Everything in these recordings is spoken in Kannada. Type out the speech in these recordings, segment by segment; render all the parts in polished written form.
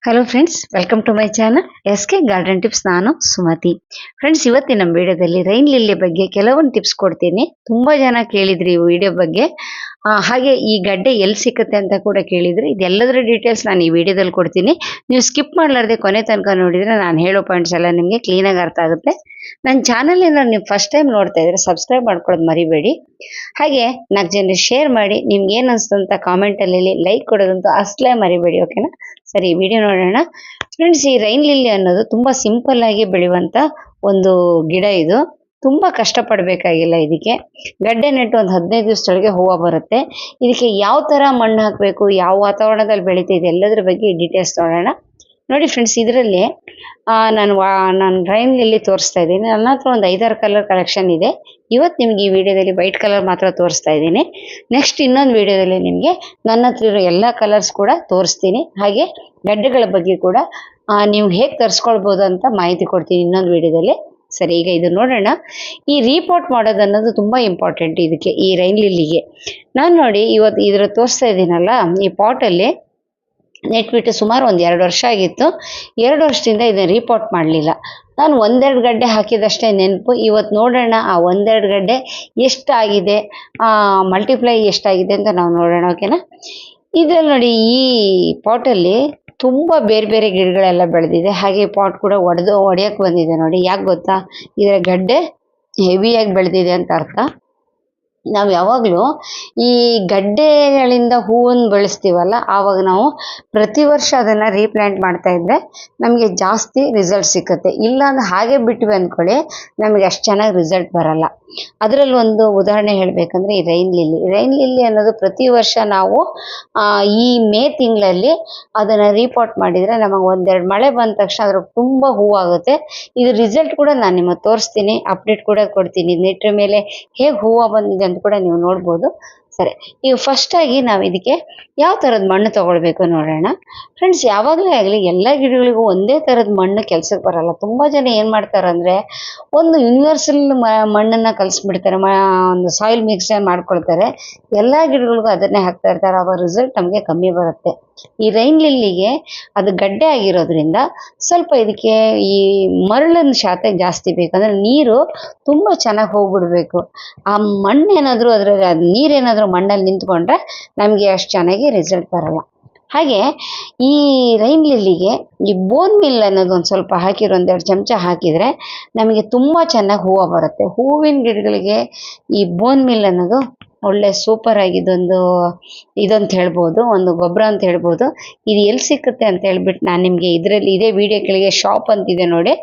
Hello friends, welcome to my channel S K garden tips. ನಾನು ಸುಮತಿ. ಫ್ರೆಂಡ್ಸ್, ಇವತ್ತಿನ ನಮ್ಮ ವಿಡಿಯೋದಲ್ಲಿ ರೈನ್ ಲಿಲ್ಲಿ ಬಗ್ಗೆ ಕೆಲವೊಂದು ಟಿಪ್ಸ್ ಕೊಡ್ತೀನಿ. ತುಂಬ ಜನ ಕೇಳಿದ್ರಿ ಈ ವಿಡಿಯೋ ಬಗ್ಗೆ. ಹಾಗೆ ಈ ಗಡ್ಡೆ ಎಲ್ಲಿ ಸಿಕ್ಕುತ್ತೆ ಅಂತ ಕೂಡ ಕೇಳಿದ್ರಿ. ಇದೆಲ್ಲದರ ಡೀಟೇಲ್ಸ್ ನಾನು ಈ ವಿಡಿಯೋದಲ್ಲಿ ಕೊಡ್ತೀನಿ. ನೀವು ಸ್ಕಿಪ್ ಮಾಡಲಾರ್ದೆ ಕೊನೆ ತನಕ ನೋಡಿದರೆ ನಾನು ಹೇಳೋ ಪಾಯಿಂಟ್ಸ್ ಎಲ್ಲ ನಿಮಗೆ ಕ್ಲೀನಾಗಿ ಅರ್ಥ ಆಗುತ್ತೆ. ನನ್ನ ಚಾನಲಿನ ನೀವು ಫಸ್ಟ್ ಟೈಮ್ ನೋಡ್ತಾ ಇದ್ರೆ ಸಬ್ಸ್ಕ್ರೈಬ್ ಮಾಡ್ಕೊಳ್ಳೋದು ಮರಿಬೇಡಿ. ಹಾಗೆ 4 ಜನರಿಗೆ ಶೇರ್ ಮಾಡಿ. ನಿಮ್ಗೆ ಏನು ಅನಿಸ್ತು ಅಂತ ಕಾಮೆಂಟಲ್ಲಿ ಲೈಕ್ ಕೊಡೋದಂತೂ ಅಷ್ಟೇ ಮರಿಬೇಡಿ. ಓಕೆನಾ? ಸರಿ, ವಿಡಿಯೋ ನೋಡೋಣ. ಫ್ರೆಂಡ್ಸ್, ಈ ರೈನ್ ಲಿಲ್ಲಿ ಅನ್ನೋದು ತುಂಬ ಸಿಂಪಲ್ ಆಗಿ ಬೆಳೆಯುವಂಥ ಒಂದು ಗಿಡ. ಇದು ತುಂಬ ಕಷ್ಟಪಡಬೇಕಾಗಿಲ್ಲ. ಇದಕ್ಕೆ ಗಡ್ಡೆ ನೆಟ್ಟು ಒಂದು 15 ದಿವಸದೊಳಗೆ ಹೂವು ಬರುತ್ತೆ. ಇದಕ್ಕೆ ಯಾವ ಥರ ಮಣ್ಣು ಹಾಕಬೇಕು, ಯಾವ ವಾತಾವರಣದಲ್ಲಿ ಬೆಳೀತಿದೆ ಎಲ್ಲದ್ರ ಬಗ್ಗೆ ಡೀಟೇಲ್ಸ್ ನೋಡೋಣ. ನೋಡಿ ಫ್ರೆಂಡ್ಸ್, ಇದರಲ್ಲಿ ನಾನು ರೈನ್ ಲಿಲ್ಲಿ ತೋರಿಸ್ತಾ ಇದ್ದೀನಿ. ನನ್ನ ಹತ್ರ ಒಂದು 5-6 ಕಲರ್ ಕಲೆಕ್ಷನ್ ಇದೆ. ಇವತ್ತು ನಿಮ್ಗೆ ಈ ವಿಡಿಯೋದಲ್ಲಿ ವೈಟ್ ಕಲರ್ ಮಾತ್ರ ತೋರಿಸ್ತಾ ಇದ್ದೀನಿ. ನೆಕ್ಸ್ಟ್ ಇನ್ನೊಂದು ವಿಡಿಯೋದಲ್ಲಿ ನಿಮಗೆ ನನ್ನ ಹತ್ರ ಇರೋ ಎಲ್ಲ ಕಲರ್ಸ್ ಕೂಡ ತೋರಿಸ್ತೀನಿ. ಹಾಗೆ ಗಡ್ಡೆಗಳ ಬಗ್ಗೆ ಕೂಡ ನೀವು ಹೇಗೆ ತರಿಸ್ಕೊಳ್ಬೋದು ಅಂತ ಮಾಹಿತಿ ಕೊಡ್ತೀನಿ ಇನ್ನೊಂದು ವಿಡಿಯೋದಲ್ಲಿ. ಸರಿ, ಈಗ ಇದು ನೋಡೋಣ. ಈ ರೀಪೋರ್ಟ್ ಮಾಡೋದು ಅನ್ನೋದು ತುಂಬ ಇಂಪಾರ್ಟೆಂಟ್ ಇದಕ್ಕೆ, ಈ ರೈನ್ ಲಿಲ್ಲಿಗೆ. ನಾನು ನೋಡಿ ಇವತ್ತು ಇದರ ತೋರಿಸ್ತಾ ಇದ್ದೀನಲ್ಲ, ಈ ಪಾಟಲ್ಲಿ ನೆಟ್ಬಿಟ್ಟು ಸುಮಾರು ಒಂದು 2 ವರ್ಷ ಆಗಿತ್ತು. 2 ವರ್ಷದಿಂದ ಇದನ್ನು ರೀಪೋರ್ಟ್ ಮಾಡಲಿಲ್ಲ. ನಾನು 1-2 ಗಡ್ಡೆ ಹಾಕಿದಷ್ಟೇ ನೆನಪು. ಇವತ್ತು ನೋಡೋಣ ಆ 1-2 ಗಡ್ಡೆ ಎಷ್ಟಾಗಿದೆ, ಮಲ್ಟಿಪ್ಲೈ ಎಷ್ಟಾಗಿದೆ ಅಂತ ನಾವು ನೋಡೋಣ. ಓಕೆನಾ? ಇದರಲ್ಲಿ ನೋಡಿ, ಈ ಪಾಟಲ್ಲಿ ತುಂಬ ಬೇರೆ ಬೇರೆ ಗಿಡಗಳೆಲ್ಲ ಬೆಳೆದಿದೆ. ಹಾಗೆ ಪಾಟ್ ಕೂಡ ಒಡೆಯಕ್ಕೆ ಬಂದಿದೆ ನೋಡಿ. ಯಾಕೆ ಗೊತ್ತಾ? ಇದರ ಗಡ್ಡೆ ಹೆವಿಯಾಗಿ ಬೆಳೆದಿದೆ ಅಂತ ಅರ್ಥ. ನಾವು ಯಾವಾಗಲೂ ಈ ಗಡ್ಡೆಗಳಿಂದ ಹೂವನ್ನು ಬೆಳೆಸ್ತೀವಲ್ಲ, ಆವಾಗ ನಾವು ಪ್ರತಿ ವರ್ಷ ಅದನ್ನು ರೀಪ್ಲ್ಯಾಂಟ್ ಮಾಡ್ತಾ ಇದ್ದರೆ ನಮಗೆ ಜಾಸ್ತಿ ರಿಸಲ್ಟ್ ಸಿಕ್ಕುತ್ತೆ. ಇಲ್ಲ ಅಂದ್ರೆ ಹಾಗೆ ಬಿಟ್ವಿ ಅಂದ್ಕೊಳ್ಳಿ, ನಮಗೆ ಅಷ್ಟು ಚೆನ್ನಾಗಿ ರಿಸಲ್ಟ್ ಬರಲ್ಲ. ಅದರಲ್ಲಿ ಒಂದು ಉದಾಹರಣೆ ಹೇಳಬೇಕಂದ್ರೆ ಈ ರೈನ್ ಲಿಲ್ಲಿ ಅನ್ನೋದು ಪ್ರತಿ ವರ್ಷ ನಾವು ಈ ಮೇ ತಿಂಗಳಲ್ಲಿ ಅದನ್ನು ರೀಪಾಟ್ ಮಾಡಿದರೆ ನಮಗೆ 1-2 ಮಳೆ ಬಂದ ತಕ್ಷಣ ಅದ್ರ ತುಂಬ ಹೂವಾಗುತ್ತೆ. ಇದು ರಿಸಲ್ಟ್ ಕೂಡ ನಾನು ನಿಮಗೆ ತೋರಿಸ್ತೀನಿ, ಅಪ್ಡೇಟ್ ಕೂಡ ಕೊಡ್ತೀನಿ. ನೆಟ್ರ ಮೇಲೆ ಹೇಗೆ ಹೂವು ಬಂದಿದೆ ಅಂತ ಕೂಡ ನೀವು ನೋಡ್ಬೋದು. ಸರಿ, ಈಗ ಫಸ್ಟಾಗಿ ನಾವು ಇದಕ್ಕೆ ಯಾವ ಥರದ ಮಣ್ಣು ತೊಗೊಳ್ಬೇಕು ನೋಡೋಣ. ಫ್ರೆಂಡ್ಸ್, ಯಾವಾಗಲೇ ಆಗಲಿ ಎಲ್ಲ ಗಿಡಗಳಿಗೂ ಒಂದೇ ಥರದ ಮಣ್ಣು ಕೆಲಸಕ್ಕೆ ಬರಲ್ಲ. ತುಂಬ ಜನ ಏನು ಮಾಡ್ತಾರೆ ಅಂದರೆ ಒಂದು ಯೂನಿವರ್ಸಲ್ ಮಣ್ಣನ್ನು ಕಲಿಸ್ಬಿಡ್ತಾರೆ, ಒಂದು ಸಾಯಿಲ್ ಮಿಕ್ಸ್ಚರ್ ಮಾಡ್ಕೊಳ್ತಾರೆ. ಎಲ್ಲ ಗಿಡಗಳಿಗೂ ಅದನ್ನೇ ಹಾಕ್ತಾ ಇರ್ತಾರೆ. ಆವಾಗ ರಿಸಲ್ಟ್ ನಮಗೆ ಕಮ್ಮಿ ಬರುತ್ತೆ. ಈ ರೈನ್ ಲಿಲ್ಲಿಗೆ ಅದು ಗಡ್ಡೆ ಆಗಿರೋದ್ರಿಂದ ಸ್ವಲ್ಪ ಇದಕ್ಕೆ ಈ ಮರಳಿನ ಶಾತ ಜಾಸ್ತಿ ಬೇಕು. ಅಂದರೆ ನೀರು ತುಂಬ ಚೆನ್ನಾಗಿ ಹೋಗ್ಬಿಡ್ಬೇಕು. ಆ ಮಣ್ಣೇನಾದರೂ ಅದರಲ್ಲಿ ನೀರೇನಾದರೂ ಮಣ್ಣಲ್ಲಿ ನಿಂತ್ಕೊಂಡ್ರೆ ನಮಗೆ ಅಷ್ಟು ಚೆನ್ನಾಗಿ ರಿಸಲ್ಟ್ ಬರಲ್ಲ. ಹಾಗೆ ಈ ರೈನ್ ಲಿಲ್ಲಿಗೆ ಈ ಬೋನ್ ಮಿಲ್ ಅನ್ನೋದು ಒಂದು ಸ್ವಲ್ಪ ಹಾಕಿರೋ 1-2 ಚಮಚ ಹಾಕಿದರೆ ನಮಗೆ ತುಂಬ ಚೆನ್ನಾಗಿ ಹೂವು ಬರುತ್ತೆ. ಹೂವಿನ ಗಿಡಗಳಿಗೆ ಈ ಬೋನ್ ಮಿಲ್ ಅನ್ನೋದು ಒಳ್ಳೆ ಸೂಪರ್ ಆಗಿದ್ದೊಂದು ಇದಂತ ಹೇಳ್ಬೋದು, ಒಂದು ಗೊಬ್ಬರ ಅಂತ ಹೇಳ್ಬೋದು. ಇದು ಎಲ್ಲಿ ಸಿಕ್ಕುತ್ತೆ ಅಂತ ಹೇಳ್ಬಿಟ್ಟು ನಾನು ನಿಮಗೆ ಇದರಲ್ಲಿ ಇದೇ ವಿಡಿಯೋ ಕೆಳಗೆ ಶಾಪ್ ಅಂತಿದೆ ನೋಡಿ,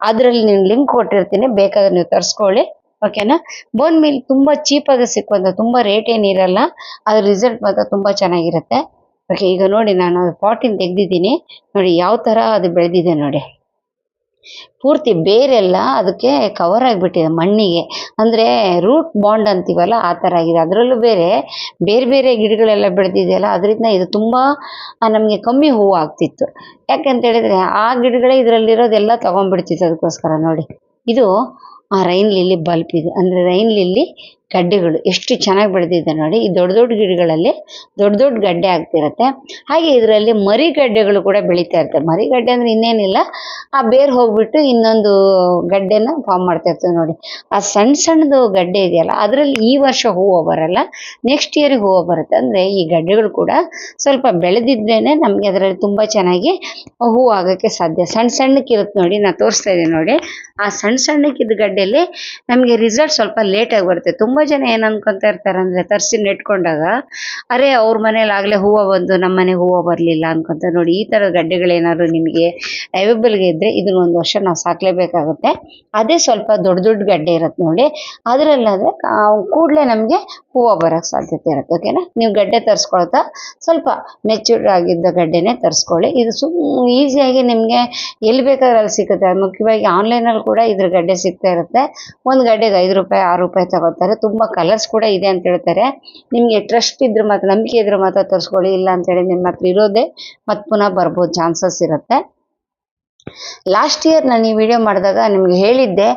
ಅದರಲ್ಲಿ ನೀವು ಲಿಂಕ್ ಕೊಟ್ಟಿರ್ತೀನಿ, ಬೇಕಾದ್ರೆ ನೀವು ತರಿಸ್ಕೊಳ್ಳಿ. ಓಕೆನಾ? ಬೋನ್ ಮಿಲ್ ತುಂಬ ಚೀಪಾಗಿ ಸಿಕ್ಕುವಂಥ, ತುಂಬ ರೇಟ್ ಏನಿರಲ್ಲ, ಅದ್ರ ರಿಸಲ್ಟ್ ಮಾತ್ರ ತುಂಬ ಚೆನ್ನಾಗಿರುತ್ತೆ. ಓಕೆ, ಈಗ ನೋಡಿ ನಾನು ಪಾಟಿನ ತೆಗೆದಿದ್ದೀನಿ. ನೋಡಿ ಯಾವ ಥರ ಅದು ಬೆಳೆದಿದೆ ನೋಡಿ. ಪೂರ್ತಿ ಬೇರೆಲ್ಲ ಅದಕ್ಕೆ ಕವರ್ ಆಗಿಬಿಟ್ಟಿದೆ ಮಣ್ಣಿಗೆ. ಅಂದರೆ ರೂಟ್ ಬಾಂಡ್ ಅಂತೀವಲ್ಲ, ಆ ಥರ ಆಗಿದೆ. ಅದರಲ್ಲೂ ಬೇರೆ ಬೇರೆ ಗಿಡಗಳೆಲ್ಲ ಬೆಳೆದಿದೆಯಲ್ಲ, ಅದರಿಂದ ಇದು ತುಂಬ ನಮಗೆ ಕಮ್ಮಿ ಹೂವು ಆಗ್ತಿತ್ತು. ಯಾಕೆಂತ ಹೇಳಿದರೆ ಆ ಗಿಡಗಳೇ ಇದರಲ್ಲಿರೋದೆಲ್ಲ ತೊಗೊಂಡ್ಬಿಡ್ತಿತ್ತು. ಅದಕ್ಕೋಸ್ಕರ ನೋಡಿ, ಇದು ರೈನ್ ಲಿಲ್ಲಿ ಬಲ್ಪ್. ಇದು ಅಂದರೆ ರೈನ್ ಲಿಲ್ಲಿ ಗಡ್ಡೆಗಳು ಎಷ್ಟು ಚೆನ್ನಾಗಿ ಬೆಳೆದಿದೆ ನೋಡಿ. ಈ ದೊಡ್ಡ ದೊಡ್ಡ ಗಿಡಗಳಲ್ಲಿ ದೊಡ್ಡ ಗಡ್ಡೆ ಆಗ್ತಿರುತ್ತೆ. ಹಾಗೆ ಇದರಲ್ಲಿ ಮರಿಗಡ್ಡೆಗಳು ಕೂಡ ಬೆಳೀತಾ ಇರ್ತವೆ. ಮರಿಗಡ್ಡೆ ಅಂದರೆ ಇನ್ನೇನಿಲ್ಲ, ಆ ಬೇರು ಹೋಗ್ಬಿಟ್ಟು ಇನ್ನೊಂದು ಗಡ್ಡೆನ ಫಾರ್ಮ್ ಮಾಡ್ತಾ ಇರ್ತದೆ ನೋಡಿ. ಆ ಸಣ್ಣದು ಗಡ್ಡೆ ಇದೆಯಲ್ಲ, ಅದರಲ್ಲಿ ಈ ವರ್ಷ ಹೂವು ಬರಲ್ಲ, ನೆಕ್ಸ್ಟ್ ಇಯರಿಗೆ ಹೂವು ಬರುತ್ತೆ. ಅಂದರೆ ಈ ಗಡ್ಡೆಗಳು ಕೂಡ ಸ್ವಲ್ಪ ಬೆಳೆದಿದ್ರೇ ನಮಗೆ ಅದರಲ್ಲಿ ತುಂಬ ಚೆನ್ನಾಗಿ ಹೂವು ಆಗೋಕ್ಕೆ ಸಾಧ್ಯ. ಸಣ್ಣಕ್ಕಿರುತ್ತೆ ನೋಡಿ, ನಾನು ತೋರಿಸ್ತಾ ಇದ್ದೀನಿ ನೋಡಿ. ಆ ಸಣ್ಣಕ್ಕಿದ್ದ ಗಡ್ಡೆಯಲ್ಲಿ ನಮಗೆ ರಿಸಲ್ಟ್ ಸ್ವಲ್ಪ ಲೇಟಾಗಿ ಬರುತ್ತೆ. ತುಂಬ ಜನ ಏನು ಅನ್ಕೊತಾ ಇರ್ತಾರೆ ಅಂದರೆ ತರಿಸಿ ನೆಟ್ಕೊಂಡಾಗ, ಅರೆ ಅವ್ರ ಮನೇಲಿ ಆಗಲೇ ಹೂವು ಬಂದು ನಮ್ಮ ಮನೆಗೆ ಹೂವು ಬರಲಿಲ್ಲ ಅನ್ಕೊತಾರೆ. ನೋಡಿ, ಈ ಥರದ ಗಡ್ಡೆಗಳೇನಾದ್ರು ನಿಮಗೆ ಅವೈಲೇಬಲ್ಗೆ ಇದ್ದರೆ ಇದನ್ನ 1 ವರ್ಷ ನಾವು ಸಾಕಲೇಬೇಕಾಗುತ್ತೆ. ಅದೇ ಸ್ವಲ್ಪ ದೊಡ್ಡ ಗಡ್ಡೆ ಇರುತ್ತೆ ನೋಡಿ, ಅದರಲ್ಲಾದರೆ ಕೂಡಲೇ ನಮಗೆ ಹೂವು ಬರೋಕ್ಕೆ ಸಾಧ್ಯತೆ ಇರುತ್ತೆ. ಓಕೆನಾ? ನೀವು ಗಡ್ಡೆ ತರಿಸ್ಕೊಳ್ತಾ ಸ್ವಲ್ಪ ಮೆಚ್ಯೂರ್ಡ್ ಆಗಿದ್ದ ಗಡ್ಡೆನೇ ತರಿಸ್ಕೊಳ್ಳಿ. ಇದು ಈಸಿಯಾಗಿ ನಿಮಗೆ ಎಲ್ಲಿ ಬೇಕಾದ್ರೆ ಅಲ್ಲಿ ಸಿಗುತ್ತೆ. ಮುಖ್ಯವಾಗಿ ಆನ್ಲೈನಲ್ಲಿ ಕೂಡ ಇದ್ರ ಗಡ್ಡೆ ಸಿಗ್ತಾ ಇರುತ್ತೆ. ಒಂದು ಗಡ್ಡೆಗೆ 5 ರೂಪಾಯಿ 6 ರೂಪಾಯಿ ತಗೋತಾರೆ. ತುಂಬ ಕಲರ್ಸ್ ಕೂಡ ಇದೆ ಅಂತ ಹೇಳ್ತಾರೆ. ನಿಮಗೆ ಟ್ರಸ್ಟ್ ಇದ್ರೆ ಮಾತ್ರ, ನಂಬಿಕೆ ಇದ್ರೆ ಮಾತ್ರ ತರಿಸ್ಕೊಳ್ಳಿ. ಇಲ್ಲ ಅಂತೇಳಿ ನಿಮ್ಮ ಹತ್ರ ಇರೋದೇ ಮತ್ತೆ ಪುನಃ ಬರ್ಬೋದು ಚಾನ್ಸಸ್ ಇರುತ್ತೆ. ಲಾಸ್ಟ್ ಇಯರ್ ನಾನು ಈ ವಿಡಿಯೋ ಮಾಡಿದಾಗ ನಿಮ್ಗೆ ಹೇಳಿದ್ದೆ,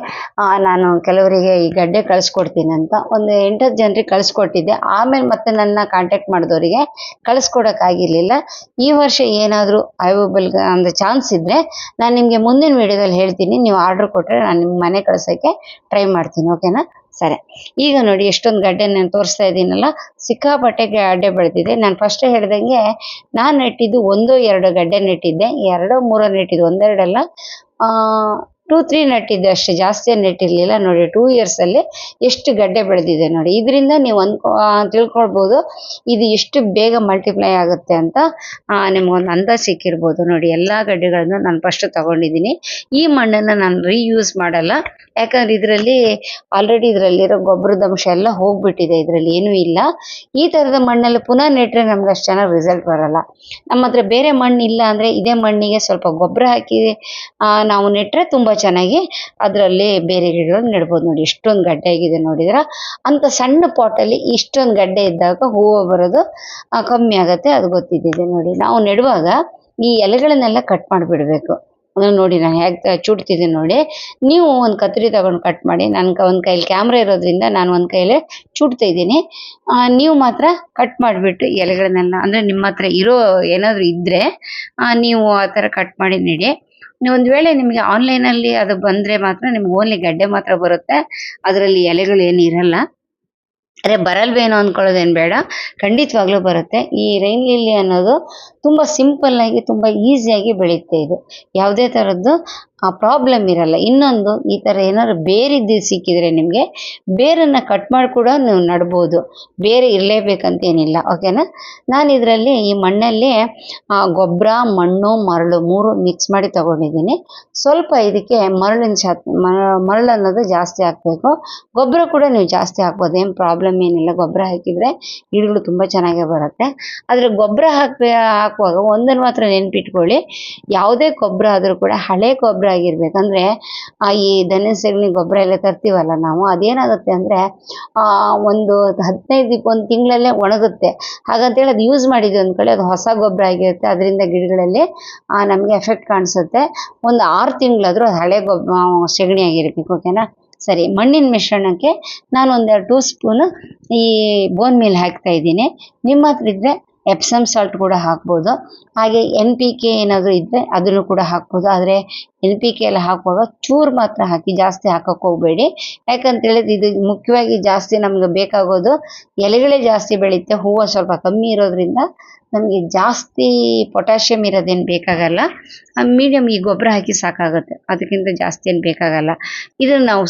ನಾನು ಕೆಲವರಿಗೆ ಈ ಗಡ್ಡೆ ಕಳಿಸ್ಕೊಡ್ತೀನಿ ಅಂತ. ಒಂದು 8-10 ಜನರಿಗೆ ಕಳಿಸ್ಕೊಟ್ಟಿದ್ದೆ. ಆಮೇಲೆ ಮತ್ತೆ ನನ್ನ ಕಾಂಟ್ಯಾಕ್ಟ್ ಮಾಡಿದವರಿಗೆ ಕಳಿಸ್ಕೊಡೋಕ್ಕಾಗಿರ್ಲಿಲ್ಲ. ಈ ವರ್ಷ ಏನಾದರೂ ಅವೈಲೇಬಲ್ ಅಂದರೆ ಚಾನ್ಸ್ ಇದ್ದರೆ ನಾನು ನಿಮಗೆ ಮುಂದಿನ ವಿಡಿಯೋದಲ್ಲಿ ಹೇಳ್ತೀನಿ. ನೀವು ಆರ್ಡ್ರ್ ಕೊಟ್ಟರೆ ನಾನು ನಿಮ್ಮ ಮನೆ ಕಳ್ಸೋಕ್ಕೆ ಟ್ರೈ ಮಾಡ್ತೀನಿ. ಓಕೆನಾ? ಸರಿ. ಈಗ ನೋಡಿ ಎಷ್ಟೊಂದು ಗಡ್ಡೆ ನಾನು ತೋರಿಸ್ತಾ ಇದ್ದೀನಲ್ಲ, ಸಿಕ್ಕಾಪಟ್ಟೆ ಗಡ್ಡೆ ಬೆಳೆದಿದೆ. ನಾನು ಫಸ್ಟೇ ಹೇಳ್ದಂಗೆ ನಾನು ನೆಟ್ಟಿದ್ದು 1-2 ಗಡ್ಡೆ ನೆಟ್ಟಿದ್ದೆ, 2-3 ನೆಟ್ಟಿದ್ದು, 1-2 ಅಲ್ಲ, 2-3 ನೆಟ್ಟಿದ್ದೆ ಅಷ್ಟೇ, ಜಾಸ್ತಿ ಏನು ನೆಟ್ಟಿರಲಿಲ್ಲ. ನೋಡಿ 2 ಇಯರ್ಸಲ್ಲಿ ಎಷ್ಟು ಗಡ್ಡೆ ಬೆಳೆದಿದೆ ನೋಡಿ. ಇದರಿಂದ ನೀವು ತಿಳ್ಕೊಳ್ಬೋದು ಇದು ಎಷ್ಟು ಬೇಗ ಮಲ್ಟಿಪ್ಲೈ ಆಗುತ್ತೆ ಅಂತ ನಿಮ್ಗೊಂದು ಅಂದಾಜು ಸಿಕ್ಕಿರ್ಬೋದು. ನೋಡಿ ಎಲ್ಲ ಗಡ್ಡೆಗಳನ್ನು ನಾನು ಫಸ್ಟ್ ತಗೊಂಡಿದ್ದೀನಿ. ಈ ಮಣ್ಣನ್ನು ನಾನು ರೀಯೂಸ್ ಮಾಡಲ್ಲ, ಯಾಕಂದ್ರೆ ಇದರಲ್ಲಿ ಆಲ್ರೆಡಿ ಇದರಲ್ಲಿರೋ ಗೊಬ್ಬರದ ಅಂಶ ಎಲ್ಲ ಹೋಗ್ಬಿಟ್ಟಿದೆ, ಇದರಲ್ಲಿ ಏನೂ ಇಲ್ಲ. ಈ ಥರದ ಮಣ್ಣಲ್ಲಿ ಪುನಃ ನೆಟ್ಟರೆ ನಮ್ಗೆ ಅಷ್ಟು ಚೆನ್ನಾಗಿ ರಿಸಲ್ಟ್ ಬರಲ್ಲ. ನಮ್ಮ ಹತ್ರ ಬೇರೆ ಮಣ್ಣು ಇಲ್ಲ ಅಂದರೆ ಇದೇ ಮಣ್ಣಿಗೆ ಸ್ವಲ್ಪ ಗೊಬ್ಬರ ಹಾಕಿ ನಾವು ನೆಟ್ಟರೆ ತುಂಬ ಚೆನ್ನಾಗಿ ಅದರಲ್ಲಿ ಬೇರೆ ಗಿಡಗಳನ್ನು ನೆಡ್ಬೋದು. ನೋಡಿ ಎಷ್ಟೊಂದು ಗಡ್ಡೆ ಆಗಿದೆ ನೋಡಿದ್ರ. ಅಂಥ ಸಣ್ಣ ಪಾಟಲ್ಲಿ ಇಷ್ಟೊಂದು ಗಡ್ಡೆ ಇದ್ದಾಗ ಹೂವು ಬರೋದು ಕಮ್ಮಿ ಆಗುತ್ತೆ, ಅದು ಗೊತ್ತಿದ್ದಿದೆ. ನೋಡಿ ನಾವು ನೆಡುವಾಗ ಈ ಎಲೆಗಳನ್ನೆಲ್ಲ ಕಟ್ ಮಾಡಿಬಿಡಬೇಕು. ನೋಡಿ ನಾನು ಹೇಗೆ ಚುಟ್ತಿದ್ದೀನಿ ನೋಡಿ. ನೀವು ಒಂದು ಕತ್ತರಿ ತಗೊಂಡು ಕಟ್ ಮಾಡಿ. ನನ್ನ ಒಂದು ಕೈಲಿ ಕ್ಯಾಮ್ರಾ ಇರೋದ್ರಿಂದ ನಾನು ಒಂದು ಕೈಲೇ ಚುಟ್ತಾ ಇದ್ದೀನಿ. ನೀವು ಮಾತ್ರ ಕಟ್ ಮಾಡಿಬಿಟ್ಟು ಎಲೆಗಳನ್ನೆಲ್ಲ, ಅಂದರೆ ನಿಮ್ಮ ಹತ್ರ ಇರೋ ಏನಾದರೂ ಇದ್ದರೆ ನೀವು ಆ ಥರ ಕಟ್ ಮಾಡಿ ನೆಡಿ. ಒಂದು ವೇಳೆ ನಿಮಗೆ ಆನ್ಲೈನಲ್ಲಿ ಅದು ಬಂದರೆ ಮಾತ್ರ ನಿಮ್ಗೆ ಓನ್ಲಿ ಗಡ್ಡೆ ಮಾತ್ರ ಬರುತ್ತೆ, ಅದರಲ್ಲಿ ಎಲೆಗಳು ಏನು ಇರಲ್ಲ. ಅರೆ ಬರಲ್ವೇನೋ ಅಂದ್ಕೊಳ್ಳೋದೇನು ಬೇಡ, ಖಂಡಿತವಾಗ್ಲೂ ಬರುತ್ತೆ. ಈ ರೈನ್ ಲಿಲ್ಲಿ ಅನ್ನೋದು ತುಂಬ ಸಿಂಪಲ್ಲಾಗಿ ತುಂಬ ಈಸಿಯಾಗಿ ಬೆಳೆಯುತ್ತೆ. ಇದು ಯಾವುದೇ ಥರದ್ದು ಪ್ರಾಬ್ಲಮ್ ಇರಲ್ಲ. ಇನ್ನೊಂದು, ಈ ಥರ ಏನಾದ್ರು ಬೇರಿದ್ದು ಸಿಕ್ಕಿದರೆ ನಿಮಗೆ ಬೇರನ್ನು ಕಟ್ ಮಾಡಿ ಕೂಡ ನೀವು ನಡ್ಬೋದು, ಬೇರೆ ಇರಲೇಬೇಕಂತೇನಿಲ್ಲ. ಓಕೆನಾ? ನಾನು ಇದರಲ್ಲಿ ಈ ಮಣ್ಣಲ್ಲಿ ಗೊಬ್ಬರ, ಮಣ್ಣು, ಮರಳು 3 ಮಿಕ್ಸ್ ಮಾಡಿ ತಗೊಂಡಿದ್ದೀನಿ. ಸ್ವಲ್ಪ ಇದಕ್ಕೆ ಮರಳು ಅನ್ನೋದು ಜಾಸ್ತಿ ಹಾಕಬೇಕು. ಗೊಬ್ಬರ ಕೂಡ ನೀವು ಜಾಸ್ತಿ ಹಾಕ್ಬೋದು, ಏನು ಪ್ರಾಬ್ಲಮ್ ಏನಿಲ್ಲ. ಗೊಬ್ಬರ ಹಾಕಿದರೆ ಗಿಡಗಳು ತುಂಬ ಚೆನ್ನಾಗೇ ಬರುತ್ತೆ. ಆದರೆ ಗೊಬ್ಬರ ಹಾಕುವಾಗ ಒಂದನ್ನು ಮಾತ್ರ ನೆನ್ಪಿಟ್ಕೊಳ್ಳಿ, ಯಾವುದೇ ಗೊಬ್ಬರ ಆದರೂ ಕೂಡ ಹಳೆ ಗೊಬ್ಬರ ಆಗಿರ್ಬೇಕು. ಅಂದರೆ ಈ ದನ ಸಗಣಿ ಗೊಬ್ಬರ ಎಲ್ಲ ತರ್ತೀವಲ್ಲ ನಾವು, ಅದೇನಾಗುತ್ತೆ ಅಂದರೆ ಒಂದು 15 ಒಂದು ತಿಂಗಳಲ್ಲೇ ಒಣಗುತ್ತೆ. ಹಾಗಂತೇಳಿ ಅದು ಯೂಸ್ ಮಾಡಿದ್ವಿ ಅಂದ್ಕೊಳ್ಳಿ, ಅದು ಹೊಸ ಗೊಬ್ಬರ ಆಗಿರುತ್ತೆ, ಅದರಿಂದ ಗಿಡಗಳಲ್ಲಿ ನಮಗೆ ಎಫೆಕ್ಟ್ ಕಾಣಿಸುತ್ತೆ. ಒಂದು 6 ತಿಂಗಳಾದರೂ ಅದು ಹಳೆ ಸಗಣಿ ಆಗಿರ್ಬೇಕು. ಓಕೆನಾ? ಸರಿ. ಮಣ್ಣಿನ ಮಿಶ್ರಣಕ್ಕೆ ನಾನು ಒಂದು 2 ಸ್ಪೂನು ಈ ಬೋನ್ ಮೀಲ್ ಹಾಕ್ತಾ ಇದ್ದೀನಿ. ನಿಮ್ಮ ಹತ್ರ ಇದ್ದರೆ ಎಪ್ಸಮ್ ಸಾಲ್ಟ್ ಕೂಡ ಹಾಕ್ಬೋದು. ಹಾಗೆ NPK ಏನಾದರೂ ಇದ್ದರೆ ಅದನ್ನು ಕೂಡ ಹಾಕ್ಬೋದು. ಆದರೆ NPK ಎಲ್ಲ ಹಾಕುವಾಗ ಚೂರು ಮಾತ್ರ ಹಾಕಿ, ಜಾಸ್ತಿ ಹಾಕೋಕ್ಕೆ ಹೋಗಬೇಡಿ. ಯಾಕಂತೇಳಿದ್ರೆ ಇದು ಮುಖ್ಯವಾಗಿ ಜಾಸ್ತಿ ನಮ್ಗೆ ಬೇಕಾಗೋದು ಎಲೆಗಳೇ ಜಾಸ್ತಿ ಬೆಳೆಯುತ್ತೆ, ಹೂವು ಸ್ವಲ್ಪ ಕಮ್ಮಿ ಇರೋದ್ರಿಂದ ನಮಗೆ ಜಾಸ್ತಿ ಪೊಟ್ಯಾಷಿಯಮ್ ಇರೋದೇನು ಬೇಕಾಗಲ್ಲ. ಮೀಡಿಯಮ್ ಈ ಗೊಬ್ಬರ ಹಾಕಿ ಸಾಕಾಗುತ್ತೆ, ಅದಕ್ಕಿಂತ ಜಾಸ್ತಿ ಏನು ಬೇಕಾಗಲ್ಲ. ಇದನ್ನು ನಾವು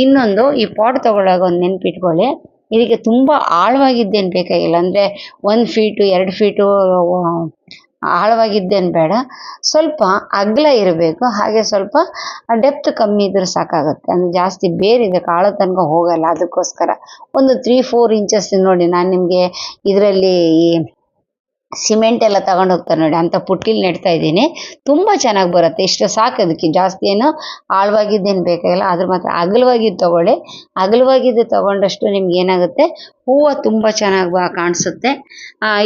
ಇನ್ನೊಂದು, ಈ ಪಾಟ್ ತೊಗೊಳ್ಳೋವಾಗ ಒಂದು ನೆನ್ಪಿಟ್ಕೊಳ್ಳಿ, ಇದಕ್ಕೆ ತುಂಬ ಆಳವಾಗಿದ್ದೇನು ಬೇಕಾಗಿಲ್ಲ. ಅಂದರೆ 1 ಫೀಟು 2 ಫೀಟು ಆಳವಾಗಿದ್ದೇನು ಬೇಡ, ಸ್ವಲ್ಪ ಅಗಲ ಇರಬೇಕು. ಹಾಗೆ ಸ್ವಲ್ಪ ಡೆಪ್ತ್ ಕಮ್ಮಿ ಇದ್ರೆ ಸಾಕಾಗುತ್ತೆ. ಅಂದರೆ ಜಾಸ್ತಿ ಬೇರಿದೆ ಕಾಳ ತನಕ ಹೋಗಲ್ಲ, ಅದಕ್ಕೋಸ್ಕರ ಒಂದು 3-4 ಇಂಚಸ್ ನೋಡಿ. ನಾನು ನಿಮಗೆ ಇದರಲ್ಲಿ ಈ ಸಿಮೆಂಟ್ ಎಲ್ಲ ತಗೊಂಡು ಹೋಗ್ತಾರೆ ನೋಡಿ, ಅಂಥ ಪುಟ್ಟಿಲಿ ನೆಡ್ತಾ ಇದ್ದೀನಿ. ತುಂಬ ಚೆನ್ನಾಗಿ ಬರುತ್ತೆ. ಇಷ್ಟು ಸಾಕು, ಅದಕ್ಕೆ ಜಾಸ್ತಿ ಏನು ಆಳವಾಗಿದ್ದೇನು ಬೇಕಾಗಿಲ್ಲ. ಅದ್ರ ಮಾತ್ರ ಅಗಲವಾಗಿದ್ದು ತೊಗೊಳ್ಳಿ. ಅಗಲವಾಗಿದ್ದು ತೊಗೊಂಡಷ್ಟು ನಿಮ್ಗೆ ಏನಾಗುತ್ತೆ, ಹೂವು ತುಂಬ ಚೆನ್ನಾಗಿ ಕಾಣಿಸುತ್ತೆ.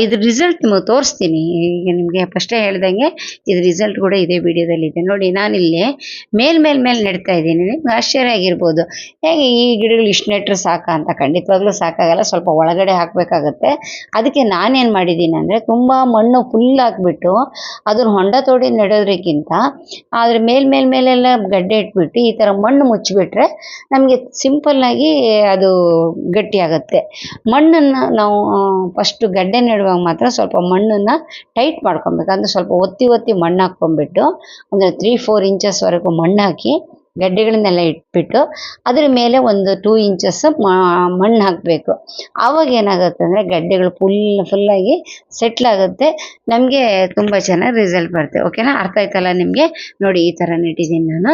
ಇದ್ರ ರಿಸಲ್ಟ್ ನಿಮಗೆ ತೋರಿಸ್ತೀನಿ. ಈಗ ನಿಮಗೆ ಫಸ್ಟೇ ಹೇಳ್ದಂಗೆ ಇದ್ರ ರಿಸಲ್ಟ್ ಕೂಡ ಇದೇ ವಿಡಿಯೋದಲ್ಲಿದೆ ನೋಡಿ. ನಾನಿಲ್ಲಿ ಮೇಲೆ ನೆಡ್ತಾ ಇದ್ದೀನಿ. ನಿಮ್ಗೆ ಆಶ್ಚರ್ಯ ಆಗಿರ್ಬೋದು, ಹೇಗೆ ಈ ಗಿಡಗಳು ಇಷ್ಟು ನೆಟ್ಟರೆ ಸಾಕಾ ಅಂತ. ಖಂಡಿತವಾಗ್ಲೂ ಸಾಕಾಗಲ್ಲ, ಸ್ವಲ್ಪ ಒಳಗಡೆ ಹಾಕಬೇಕಾಗತ್ತೆ. ಅದಕ್ಕೆ ನಾನೇನು ಮಾಡಿದ್ದೀನಿ ಅಂದರೆ, ತುಂಬ ಮಣ್ಣು ಫುಲ್ ಹಾಕ್ಬಿಟ್ಟು ಅದನ್ನು ಹೊಂಡ ತೋಡಿ ನೆಡೋದಕ್ಕಿಂತ ಅದ್ರ ಮೇಲೆಲ್ಲ ಗಡ್ಡೆ ಇಟ್ಬಿಟ್ಟು ಈ ಥರ ಮಣ್ಣು ಮುಚ್ಚಿಬಿಟ್ರೆ ನಮಗೆ ಸಿಂಪಲ್ಲಾಗಿ ಅದು ಗಟ್ಟಿಯಾಗುತ್ತೆ. ಮಣ್ಣನ್ನು ನಾವು ಫಸ್ಟು ಗಡ್ಡೆ ನೆಡುವಾಗ ಮಾತ್ರ ಸ್ವಲ್ಪ ಮಣ್ಣನ್ನು ಟೈಟ್ ಮಾಡ್ಕೊಬೇಕು. ಅಂದರೆ ಸ್ವಲ್ಪ ಒತ್ತಿ ಮಣ್ಣು ಹಾಕ್ಕೊಂಬಿಟ್ಟು, ಅಂದರೆ 3-4 ಇಂಚಸ್ವರೆಗೂ ಮಣ್ಣು ಹಾಕಿ ಗಡ್ಡೆಗಳನ್ನೆಲ್ಲ ಇಟ್ಬಿಟ್ಟು ಅದ್ರ ಮೇಲೆ ಒಂದು 2 ಇಂಚಸ್ ಮಣ್ಣು ಹಾಕಬೇಕು. ಆವಾಗ ಏನಾಗುತ್ತೆ ಅಂದರೆ ಗಡ್ಡೆಗಳು ಫುಲ್ಲಾಗಿ ಸೆಟ್ಲ್ ಆಗುತ್ತೆ, ನಮಗೆ ತುಂಬ ಚೆನ್ನಾಗಿ ರಿಸಲ್ಟ್ ಬರುತ್ತೆ. ಓಕೆನಾ? ಅರ್ಥ ಆಯ್ತಲ್ಲ ನಿಮಗೆ? ನೋಡಿ ಈ ಥರ ನೆಟ್ಟಿದ್ದೀನಿ ನಾನು.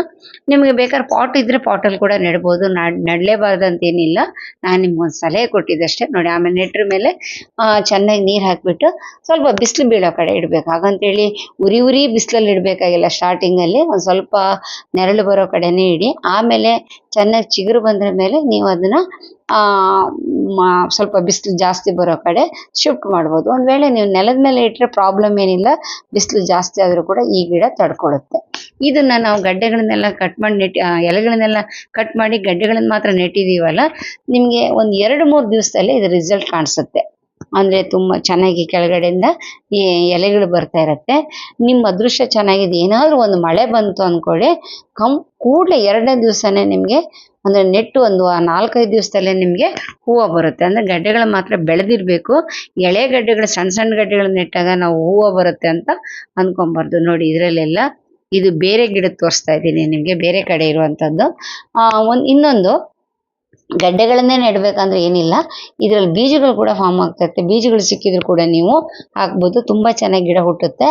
ನಿಮಗೆ ಬೇಕಾದ್ರೆ ಪಾಟ್ ಇದ್ದರೆ ಪಾಟಲ್ಲಿ ಕೂಡ ನೆಡ್ಬೋದು, ನೆಡಲೇಬಾರ್ದಂತೇನಿಲ್ಲ. ನಾನು ನಿಮ್ಗೊಂದು ಸಲಹೆ ಕೊಟ್ಟಿದ್ದಷ್ಟೇ ನೋಡಿ. ಆಮೇಲೆ ನೆಟ್ರ ಮೇಲೆ ಚೆನ್ನಾಗಿ ನೀರು ಹಾಕಿಬಿಟ್ಟು ಸ್ವಲ್ಪ ಬಿಸಿಲು ಬೀಳೋ ಕಡೆ ಇಡಬೇಕು. ಹಾಗಂತೇಳಿ ಉರಿ ಬಿಸಿಲಲ್ಲಿ ಇಡಬೇಕಾಗಿಲ್ಲ. ಸ್ಟಾರ್ಟಿಂಗಲ್ಲಿ ಒಂದು ಸ್ವಲ್ಪ ನೆರಳು ಬರೋ ಕಡೆನೇ ಇಡಿ. ಆಮೇಲೆ ಚೆನ್ನಾಗಿ ಚಿಗುರು ಬಂದ್ರ ಮೇಲೆ ನೀವು ಅದನ್ನು ಸ್ವಲ್ಪ ಬಿಸಿಲು ಜಾಸ್ತಿ ಬರೋ ಕಡೆ ಶಿಫ್ಟ್ ಮಾಡ್ಬೋದು. ಒಂದು ವೇಳೆ ನೀವು ನೆಲದ ಮೇಲೆ ಇಟ್ಟರೆ ಪ್ರಾಬ್ಲಮ್ ಏನಿಲ್ಲ, ಬಿಸಿಲು ಜಾಸ್ತಿ ಆದರೂ ಕೂಡ ಈ ಗಿಡ ತಡ್ಕೊಳ್ಳುತ್ತೆ. ಇದನ್ನ ನಾವು ಗಡ್ಡೆಗಳನ್ನೆಲ್ಲ ಕಟ್ ಮಾಡಿ ಎಲೆಗಳನ್ನೆಲ್ಲ ಕಟ್ ಮಾಡಿ ಗಡ್ಡೆಗಳನ್ನ ಮಾತ್ರ ನೆಟ್ಟಿದೀವಲ್ಲ, ನಿಮಗೆ ಒಂದು 2-3 ದಿವಸದಲ್ಲೇ ಇದು ರಿಸಲ್ಟ್ ಕಾಣಿಸುತ್ತೆ. ಅಂದ್ರೆ ತುಂಬಾ ಚೆನ್ನಾಗಿ ಕೆಳಗಡೆಯಿಂದ ಈ ಎಲೆಗಳು ಬರ್ತಾ ಇರತ್ತೆ. ನಿಮ್ಮ ಅದೃಷ್ಟ ಚೆನ್ನಾಗಿದೆ, ಏನಾದ್ರೂ ಒಂದು ಮಳೆ ಬಂತು ಅನ್ಕೊಳ್ಳಿ, ಕೂಡ್ಲೆ 2ನೇ ದಿವಸನೇ ನಿಮ್ಗೆ ಅಂದ್ರೆ ನೆಟ್ಟು ಒಂದು 4-5 ದಿವಸದಲ್ಲೇ ನಿಮ್ಗೆ ಹೂವು ಬರುತ್ತೆ. ಅಂದ್ರೆ ಗಡ್ಡೆಗಳು ಮಾತ್ರ ಬೆಳೆದಿರ್ಬೇಕು. ಎಳೆ ಗಡ್ಡೆಗಳು, ಸಣ್ಣ ಸಣ್ಣ ಗಡ್ಡೆಗಳು ನೆಟ್ಟಾಗ ನಾವು ಹೂವು ಬರುತ್ತೆ ಅಂತ ಅನ್ಕೊಂಬಾರ್ದು. ನೋಡಿ ಇದ್ರಲ್ಲೆಲ್ಲ ಇದು ಬೇರೆ ಗಿಡ ತೋರಿಸ್ತಾ ಇದ್ದೀನಿ ನಿಮ್ಗೆ, ಬೇರೆ ಕಡೆ ಇರುವಂತದ್ದು. ಇನ್ನೊಂದು, ಗಡ್ಡೆಗಳನ್ನೇ ನೆಡ್ಬೇಕಂದ್ರೆ ಏನಿಲ್ಲ, ಇದ್ರಲ್ಲಿ ಬೀಜಗಳು ಕೂಡ ಫಾರ್ಮ್ ಆಗ್ತಾ ಇರುತ್ತೆ. ಬೀಜಗಳು ಸಿಕ್ಕಿದ್ರು ಕೂಡ ನೀವು ಹಾಕ್ಬೋದು, ತುಂಬಾ ಚೆನ್ನಾಗಿ ಗಿಡ ಹುಟ್ಟುತ್ತೆ.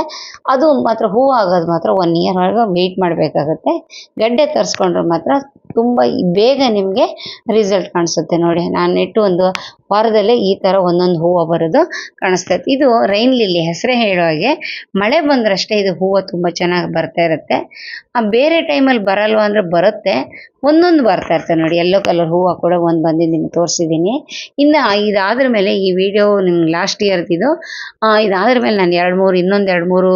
ಅದು ಮಾತ್ರ ಹೂವು ಆಗೋದು ಮಾತ್ರ 1 ಇಯರ್ ಒಳಗೆ ವೆಯ್ಟ್ ಮಾಡಬೇಕಾಗತ್ತೆ. ಗಡ್ಡೆ ತರಿಸ್ಕೊಂಡ್ರೆ ಮಾತ್ರ ತುಂಬಾ ಬೇಗ ನಿಮ್ಗೆ ರಿಸಲ್ಟ್ ಕಾಣಿಸುತ್ತೆ. ನೋಡಿ ನಾನು ನೆಟ್ಟು ಒಂದು ವಾರದಲ್ಲೇ ಈ ತರ ಒಂದೊಂದು ಹೂವು ಬರೋದು ಕಾಣಿಸ್ತಾ ಇತ್ತು. ಇದು ರೈನ್ ಲಿಲ್ಲಿ, ಹೆಸರೇ ಹೇಳೋ ಹಾಗೆ ಮಳೆ ಬಂದ್ರಷ್ಟೇ ಇದು ಹೂವು ತುಂಬಾ ಚೆನ್ನಾಗಿ ಬರ್ತಾ ಇರುತ್ತೆ. ಬೇರೆ ಟೈಮಲ್ಲಿ ಬರಲ್ವಾ ಅಂದ್ರೆ ಬರುತ್ತೆ, ಒಂದೊಂದು ಬರ್ತಾ ಇರ್ತದೆ. ನೋಡಿ ಯೆಲ್ಲೋ ಕಲರ್ ಹೂವು ಕೂಡ ಒಂದು ಬಂದಿದ್ದು ನಿಮ್ಗೆ ತೋರಿಸಿದ್ದೀನಿ. ಇನ್ನು ಇದಾದ್ರ ಮೇಲೆ ಈ ವಿಡಿಯೋ ನಿಮ್ಗೆ ಲಾಸ್ಟ್ ಇಯರ್ದಿದು. ಇದಾದ್ರ ಮೇಲೆ ನಾನು ಇನ್ನೊಂದು 2-3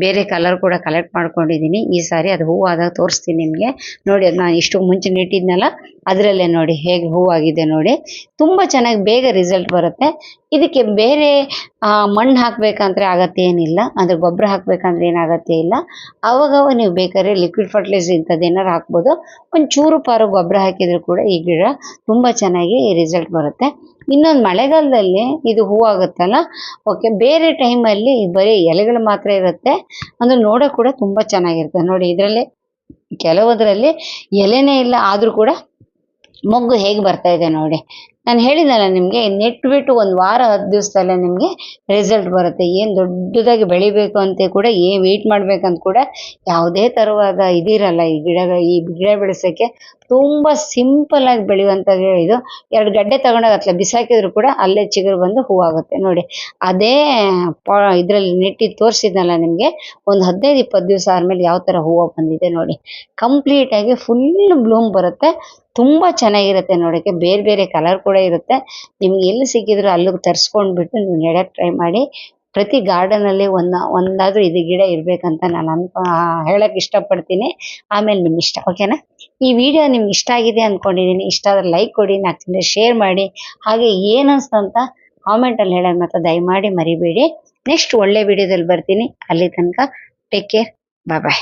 ಬೇರೆ ಕಲರ್ ಕೂಡ ಕಲೆಕ್ಟ್ ಮಾಡ್ಕೊಂಡಿದ್ದೀನಿ. ಈ ಸಾರಿ ಅದು ಹೂವು ಆದಾಗ ತೋರಿಸ್ತೀನಿ ನಿಮಗೆ. ನೋಡಿ ಅದು ನಾನು ಇಷ್ಟು ಮುಂಚೆ ನೆಟ್ಟಿದ್ನಲ್ಲ, ಅದರಲ್ಲೇ ನೋಡಿ ಹೇಗೆ ಹೂವಾಗಿದೆ ನೋಡಿ. ತುಂಬಾ ಚೆನ್ನಾಗಿ ಬೇಗ ರಿಸಲ್ಟ್ ಬರುತ್ತೆ. ಇದಕ್ಕೆ ಬೇರೆ ಮಣ್ಣು ಹಾಕ್ಬೇಕಂದ್ರೆ ಅಗತ್ಯ ಏನಿಲ್ಲ, ಅಂದ್ರೆ ಗೊಬ್ಬರ ಹಾಕ್ಬೇಕಂದ್ರೆ ಏನು ಅಗತ್ಯ ಇಲ್ಲ. ಅವಾಗವಾಗ ನೀವು ಬೇಕಾದ್ರೆ ಲಿಕ್ವಿಡ್ ಫರ್ಟಿಲೈಸರ್ ಇಂಥದ್ದು ಏನಾರು ಹಾಕ್ಬೋದು. ಒಂಚೂರು ಪಾರು ಗೊಬ್ಬರ ಹಾಕಿದ್ರು ಕೂಡ ಈ ಗಿಡ ತುಂಬಾ ಚೆನ್ನಾಗಿ ರಿಸಲ್ಟ್ ಬರುತ್ತೆ. ಇನ್ನೊಂದು, ಮಳೆಗಾಲದಲ್ಲಿ ಇದು ಹೂವಾಗುತ್ತಲ್ಲ, ಓಕೆ, ಬೇರೆ ಟೈಮಲ್ಲಿ ಬರೀ ಎಲೆಗಳು ಮಾತ್ರ ಇರುತ್ತೆ, ಅಂದ್ರೆ ನೋಡೋಕೆ ಕೂಡ ತುಂಬಾ ಚೆನ್ನಾಗಿರುತ್ತೆ. ನೋಡಿ ಇದರಲ್ಲಿ ಕೆಲವುದರಲ್ಲಿ ಎಲೆನೇ ಇಲ್ಲ, ಆದ್ರೂ ಕೂಡ ಮೊಗ್ಗು ಹೇಗೆ ಬರ್ತಾ ಇದೆ ನೋಡಿ. ನಾನು ಹೇಳಿದ್ನಲ್ಲ ನಿಮಗೆ, ನೆಟ್ಬಿಟ್ಟು 1 ವಾರ 10 ದಿವಸದಲ್ಲೇ ನಿಮಗೆ ರಿಸಲ್ಟ್ ಬರುತ್ತೆ. ಏನು ದೊಡ್ಡದಾಗಿ ಬೆಳಿಬೇಕು ಅಂತ ಕೂಡ, ವೆಯ್ಟ್ ಮಾಡ್ಬೇಕಂತ ಕೂಡ ಯಾವುದೇ ತರವಾದ ಇದಿರಲ್ಲ. ಈ ಗಿಡ ಬೆಳೆಸೋಕ್ಕೆ ತುಂಬಾ ಸಿಂಪಲ್ ಆಗಿ ಬೆಳೆಯುವಂಥ ಗಿಡ ಇದು. 2 ಗಡ್ಡೆ ತಗೊಂಡಾಗ ಅತ್ಲ ಬಿಸಾಕಿದ್ರು ಕೂಡ ಅಲ್ಲೇ ಚಿಗುರು ಬಂದು ಹೂವಾಗುತ್ತೆ. ನೋಡಿ ಅದೇ ಇದರಲ್ಲಿ ನೆಟ್ಟಿ ತೋರಿಸಿದ್ನಲ್ಲ ನಿಮಗೆ, ಒಂದು 15-20 ದಿವಸ ಆದಮೇಲೆ ಯಾವ ಥರ ಹೂವು ಬಂದಿದೆ ನೋಡಿ. ಕಂಪ್ಲೀಟ್ ಆಗಿ ಫುಲ್ ಬ್ಲೂಮ್ ಬರುತ್ತೆ. ತುಂಬಾ ಚೆನ್ನಾಗಿರುತ್ತೆ ನೋಡೋಕ್ಕೆ. ಬೇರೆ ಬೇರೆ ಕಲರ್ ಕೂಡ ಇರುತ್ತೆ. ನಿಮ್ಗೆ ಎಲ್ಲಿ ಸಿಕ್ಕಿದ್ರು ಅಲ್ಲಿಗೆ ತರಿಸ್ಕೊಂಡ್ಬಿಟ್ಟು ನೀವು ನೆಡಕ್ಕೆ ಟ್ರೈ ಮಾಡಿ. ಪ್ರತಿ ಗಾರ್ಡನಲ್ಲಿ ಒಂದಾದ್ರೂ ಇದು ಗಿಡ ಇರ್ಬೇಕಂತ ನಾನು ಹೇಳಕ್ ಇಷ್ಟಪಡ್ತೀನಿ. ಆಮೇಲೆ ನಿಮ್ಮ ಇಷ್ಟ, ಓಕೆನಾ. ಈ ವಿಡಿಯೋ ನಿಮ್ಗೆ ಇಷ್ಟ ಆಗಿದೆ ಅಂದ್ಕೊಂಡಿದ್ದೀನಿ. ಇಷ್ಟ ಆದ್ರೆ ಲೈಕ್ ಕೊಡಿ, 4 ಜನರಿಗೆ ಶೇರ್ ಮಾಡಿ. ಹಾಗೆ ಏನನ್ಸ್ತಂತ ಕಾಮೆಂಟಲ್ಲಿ ಹೇಳೋದು ಮಾತ್ರ ದಯಮಾಡಿ ಮರಿಬೇಡಿ. ನೆಕ್ಸ್ಟ್ ಒಳ್ಳೆ ವಿಡಿಯೋದಲ್ಲಿ ಬರ್ತೀನಿ. ಅಲ್ಲಿ ತನಕ ಟೇಕ್ ಕೇರ್, ಬಾಯ್ ಬಾಯ್.